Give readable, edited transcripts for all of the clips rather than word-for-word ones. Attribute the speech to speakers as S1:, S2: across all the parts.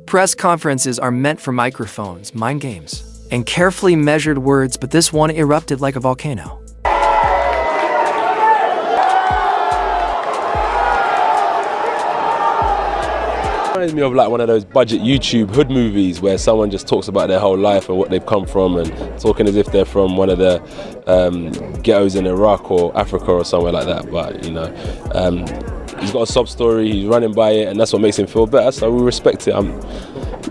S1: Press conferences are meant for microphones, mind games, and carefully measured words, but this one erupted like a volcano.
S2: Reminds me of like one of those budget YouTube hood movies where someone just talks about their whole life and what they've come from and talking as if they're from one of the ghettos in Iraq or Africa or somewhere like that. But you know, he's got a sob story, he's running by it, and that's what makes him feel better, so we respect it.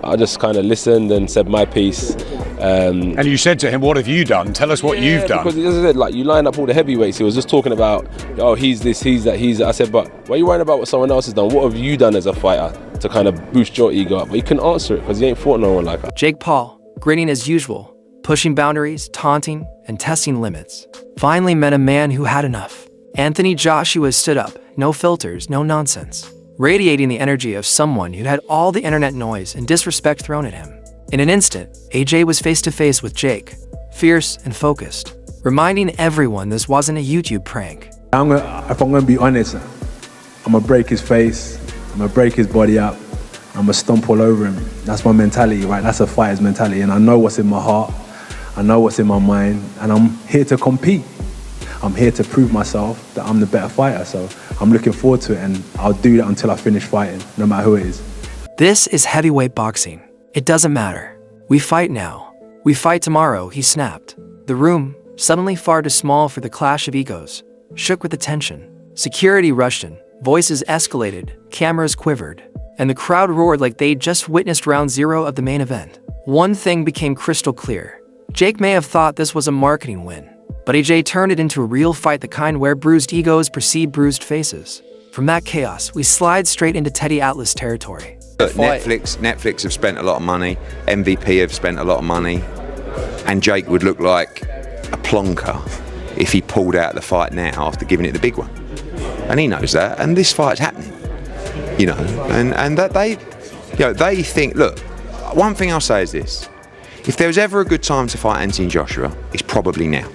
S2: I just kind of listened and said my piece.
S3: And you said to him, what have you done? Tell us what you've done.
S2: Because as I said, like, you line up all the heavyweights. He was just talking about, oh, he's this, he's that, he's that. I said, but why are you worrying about what someone else has done? What have you done as a fighter to kind of boost your ego up? But he couldn't answer it because he ain't fought no one like that.
S1: Jake Paul, grinning as usual, pushing boundaries, taunting, and testing limits, finally met a man who had enough. Anthony Joshua stood up, no filters, no nonsense, radiating the energy of someone who'd had all the internet noise and disrespect thrown at him. In an instant, AJ was face to face with Jake, fierce and focused, reminding everyone this wasn't a YouTube prank.
S4: If I'm gonna be honest, I'm gonna break his face, I'm gonna break his body up, I'm gonna stomp all over him. That's my mentality, right? That's a fighter's mentality, and I know what's in my heart, I know what's in my mind, and I'm here to compete. I'm here to prove myself that I'm the better fighter, so I'm looking forward to it, and I'll do that until I finish fighting, no matter who it is.
S1: This is heavyweight boxing. It doesn't matter. We fight now. We fight tomorrow, he snapped. The room, suddenly far too small for the clash of egos, shook with attention. Security rushed in, voices escalated, cameras quivered, and the crowd roared like they'd just witnessed round 0 of the main event. One thing became crystal clear. Jake may have thought this was a marketing win, but AJ turned it into a real fight, the kind where bruised egos precede bruised faces. From that chaos, we slide straight into Teddy Atlas territory.
S5: Look, Netflix have spent a lot of money, MVP have spent a lot of money, and Jake would look like a plonker if he pulled out the fight now after giving it the big one. And he knows that, and this fight's happening, you know, and that they, you know, they think, look, one thing I'll say is this: if there was ever a good time to fight Anthony Joshua, it's probably now.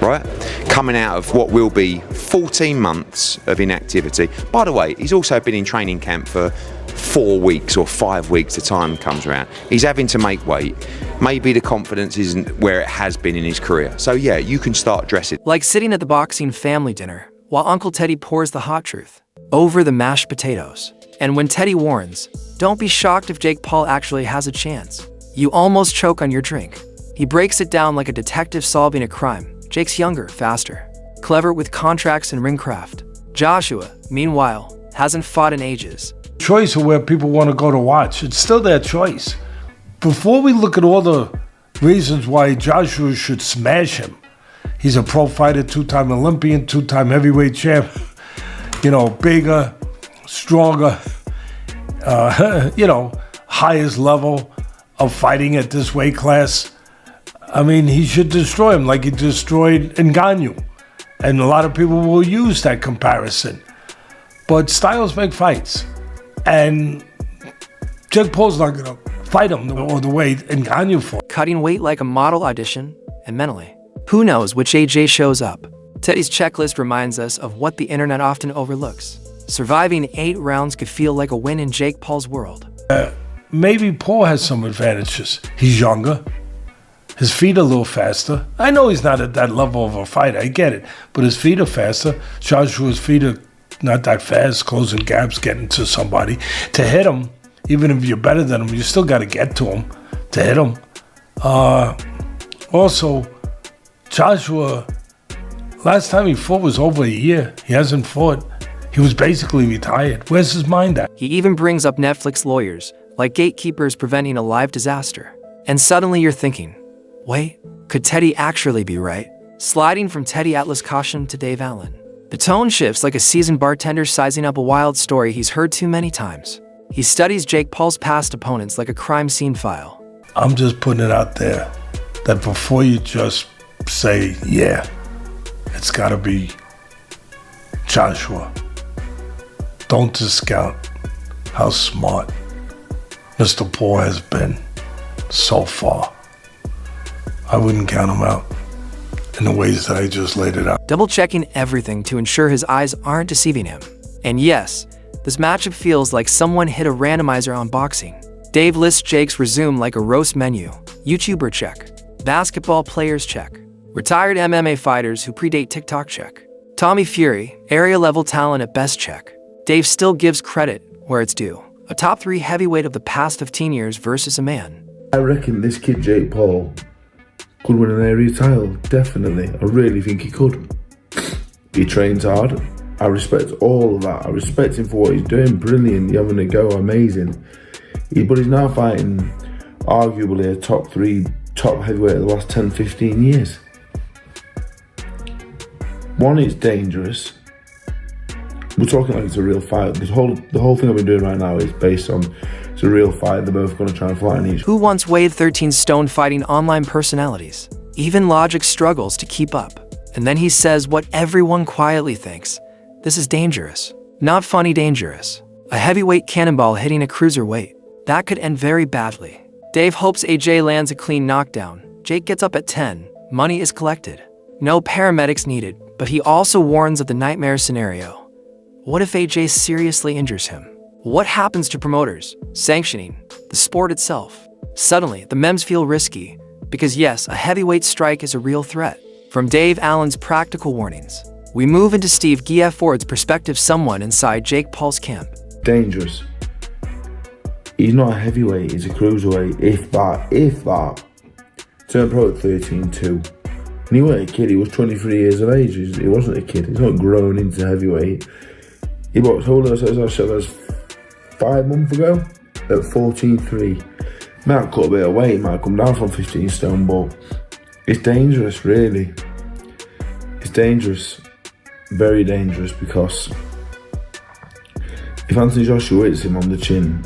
S5: Right? Coming out of what will be 14 months of inactivity. By the way, he's also been in training camp for 4 weeks or 5 weeks, the time comes around. He's having to make weight. Maybe the confidence isn't where it has been in his career. So yeah, you can start dressing.
S1: Like sitting at the boxing family dinner, while Uncle Teddy pours the hot truth over the mashed potatoes. And when Teddy warns, don't be shocked if Jake Paul actually has a chance. You almost choke on your drink. He breaks it down like a detective solving a crime. Jake's younger, faster, clever with contracts and ringcraft. Joshua, meanwhile, hasn't fought in ages.
S6: Choice of where people want to go to watch. It's still their choice. Before we look at all the reasons why Joshua should smash him, he's a pro fighter, 2-time Olympian, 2-time heavyweight champ, you know, bigger, stronger, you know, highest level of fighting at this weight class. I mean, he should destroy him like he destroyed Ngannou. And a lot of people will use that comparison. But styles make fights. And Jake Paul's not going to fight him the way Ngannou fought.
S1: Cutting weight like a model audition, and mentally, who knows which AJ shows up. Teddy's checklist reminds us of what the internet often overlooks. Surviving 8 rounds could feel like a win in Jake Paul's world.
S6: Maybe Paul has some advantages. He's younger. His feet are a little faster. I know he's not at that level of a fighter, I get it. But his feet are faster. Joshua's feet are not that fast, closing gaps, getting to somebody. To hit him, even if you're better than him, you still got to get to him to hit him. Also, Joshua, last time he fought was over a year. He hasn't fought. He was basically retired. Where's his mind at?
S1: He even brings up Netflix lawyers, like gatekeepers preventing a live disaster. And suddenly you're thinking, wait, could Teddy actually be right? Sliding from Teddy Atlas caution to Dave Allen. The tone shifts like a seasoned bartender sizing up a wild story he's heard too many times. He studies Jake Paul's past opponents like a crime scene file.
S6: I'm just putting it out there that before you just say, yeah, it's got to be Joshua, don't discount how smart Mr. Paul has been so far. I wouldn't count him out in the ways that I just laid it out.
S1: Double-checking everything to ensure his eyes aren't deceiving him. And yes, this matchup feels like someone hit a randomizer on boxing. Dave lists Jake's resume like a roast menu. YouTuber check. Basketball players check. Retired MMA fighters who predate TikTok check. Tommy Fury, area-level talent at best check. Dave still gives credit where it's due. A top 3 heavyweight of the past 15 years versus a man.
S7: I reckon this kid Jake Paul could win an area title, definitely. I really think he could. He trains hard. I respect all of that. I respect him for what he's doing. Brilliant, he's having a go, amazing. But he's now fighting arguably a top heavyweight of the last 10, 15 years. One, it's dangerous. We're talking like it's a real fight. The whole thing I've been doing right now is based on it's a real fight. They're both going to try and fight in each.
S1: Who once weighed 13 stone fighting online personalities? Even Logic struggles to keep up. And then he says what everyone quietly thinks. This is dangerous. Not funny dangerous. A heavyweight cannonball hitting a cruiserweight. That could end very badly. Dave hopes AJ lands a clean knockdown. Jake gets up at 10. Money is collected. No paramedics needed, but he also warns of the nightmare scenario. What if AJ seriously injures him? What happens to promoters, sanctioning, the sport itself? Suddenly, the memes feel risky, because yes, a heavyweight strike is a real threat. From Dave Allen's practical warnings, we move into Steve Geford's perspective, someone inside Jake Paul's camp.
S7: Dangerous. He's not a heavyweight, he's a cruiserweight, if that. Turned pro at 13-2. And he wasn't a kid, he was 23 years of age. He wasn't a kid, he's not grown into heavyweight. He boxed as 5 months ago at 14-3. Might cut a bit of weight, might come down from 15 stone, but it's dangerous, really. It's dangerous, very dangerous, because if Anthony Joshua hits him on the chin,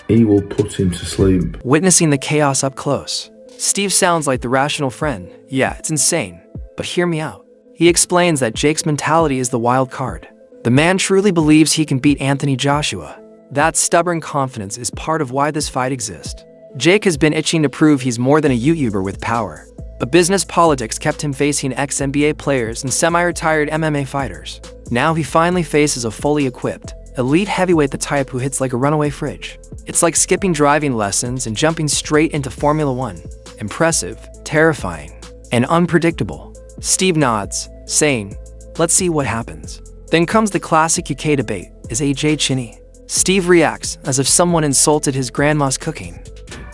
S7: he will put him to sleep.
S1: Witnessing the chaos up close, Steve sounds like the rational friend. Yeah, it's insane, but hear me out. He explains that Jake's mentality is the wild card. The man truly believes he can beat Anthony Joshua. That stubborn confidence is part of why this fight exists. Jake has been itching to prove he's more than a YouTuber with power. But business politics kept him facing ex-NBA players and semi-retired MMA fighters. Now he finally faces a fully equipped, elite heavyweight, the type who hits like a runaway fridge. It's like skipping driving lessons and jumping straight into Formula One. Impressive, terrifying, and unpredictable. Steve nods, saying, "Let's see what happens." Then comes the classic UK debate. Is AJ chinny? Steve reacts as if someone insulted his grandma's cooking.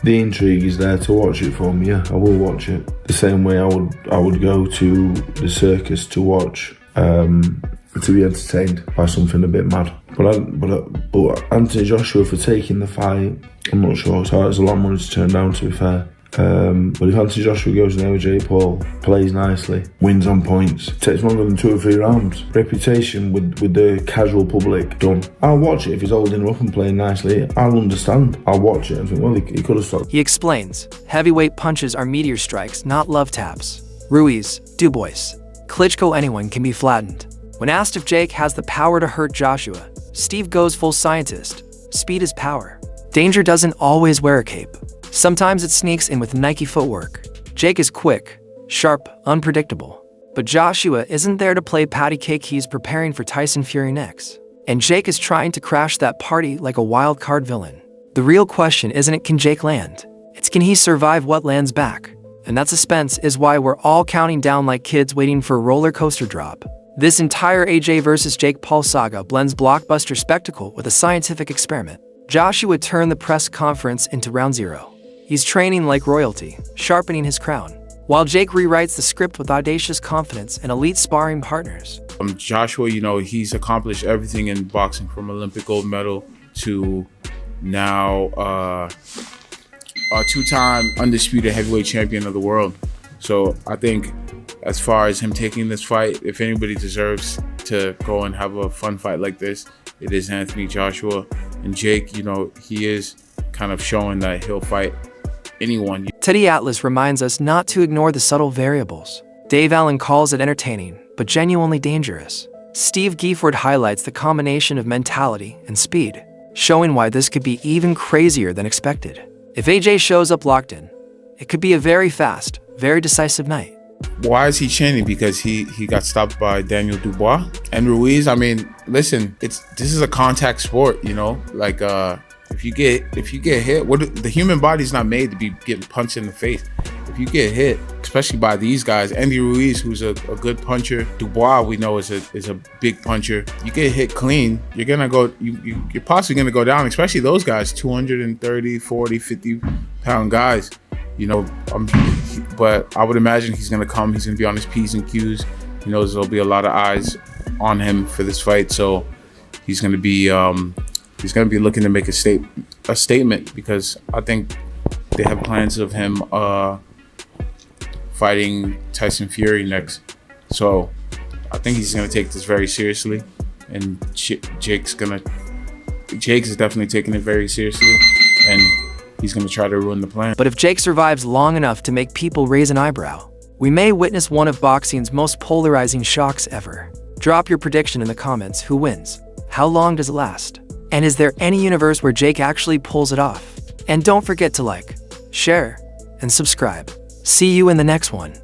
S7: The intrigue is there to watch it for me, yeah, I will watch it. The same way I would go to the circus to watch, to be entertained by something a bit mad. But Anthony Joshua, for taking the fight, I'm not sure. It's a lot of money to turn down, to be fair. But if Anthony Joshua goes in there with Jake Paul, plays nicely, wins on points, takes longer than 2 or 3 rounds, reputation with the casual public done. I'll watch it. If he's holding him up and playing nicely, I'll understand. I'll watch it and think, well, he could have stopped.
S1: He explains, heavyweight punches are meteor strikes, not love taps. Ruiz, Dubois, Klitschko, anyone can be flattened. When asked if Jake has the power to hurt Joshua, Steve goes full scientist. Speed is power. Danger doesn't always wear a cape. Sometimes it sneaks in with Nike footwork. Jake is quick, sharp, unpredictable. But Joshua isn't there to play patty cake, he's preparing for Tyson Fury next. And Jake is trying to crash that party like a wild card villain. The real question isn't can Jake land? It's can he survive what lands back? And that suspense is why we're all counting down like kids waiting for a roller coaster drop. This entire AJ versus Jake Paul saga blends blockbuster spectacle with a scientific experiment. Joshua turned the press conference into round zero. He's training like royalty, sharpening his crown, while Jake rewrites the script with audacious confidence and elite sparring partners.
S8: Joshua, he's accomplished everything in boxing, from Olympic gold medal to now a 2-time undisputed heavyweight champion of the world. So I think as far as him taking this fight, if anybody deserves to go and have a fun fight like this, it is Anthony Joshua. And Jake, he is kind of showing that he'll fight anyone.
S1: Teddy Atlas reminds us not to ignore the subtle variables. Dave Allen calls it entertaining, but genuinely dangerous. Steve Geford highlights the combination of mentality and speed, showing why this could be even crazier than expected. If AJ shows up locked in, it could be a very fast, very decisive night.
S8: Why is he chaining? Because he got stopped by Daniel Dubois and Ruiz. I mean, listen, this is a contact sport, you know. Like if you get hit, the human body's not made to be getting punched in the face. If you get hit, especially by these guys, Andy Ruiz, who's a good puncher, Dubois, we know is a big puncher. You get hit clean, you're gonna go. You're possibly gonna go down. Especially those guys, 230, 40, 50-pound guys. You know, but I would imagine he's gonna come. He's gonna be on his P's and Q's. He knows there'll be a lot of eyes on him for this fight, so he's gonna be looking to make a statement, because I think they have plans of him fighting Tyson Fury next. So I think he's gonna take this very seriously, and Jake's definitely taking it very seriously, and he's going to try to ruin the plan.
S1: But if Jake survives long enough to make people raise an eyebrow, we may witness one of boxing's most polarizing shocks ever. Drop your prediction in the comments. Who wins? How long does it last? And is there any universe where Jake actually pulls it off? And don't forget to like, share, and subscribe. See you in the next one.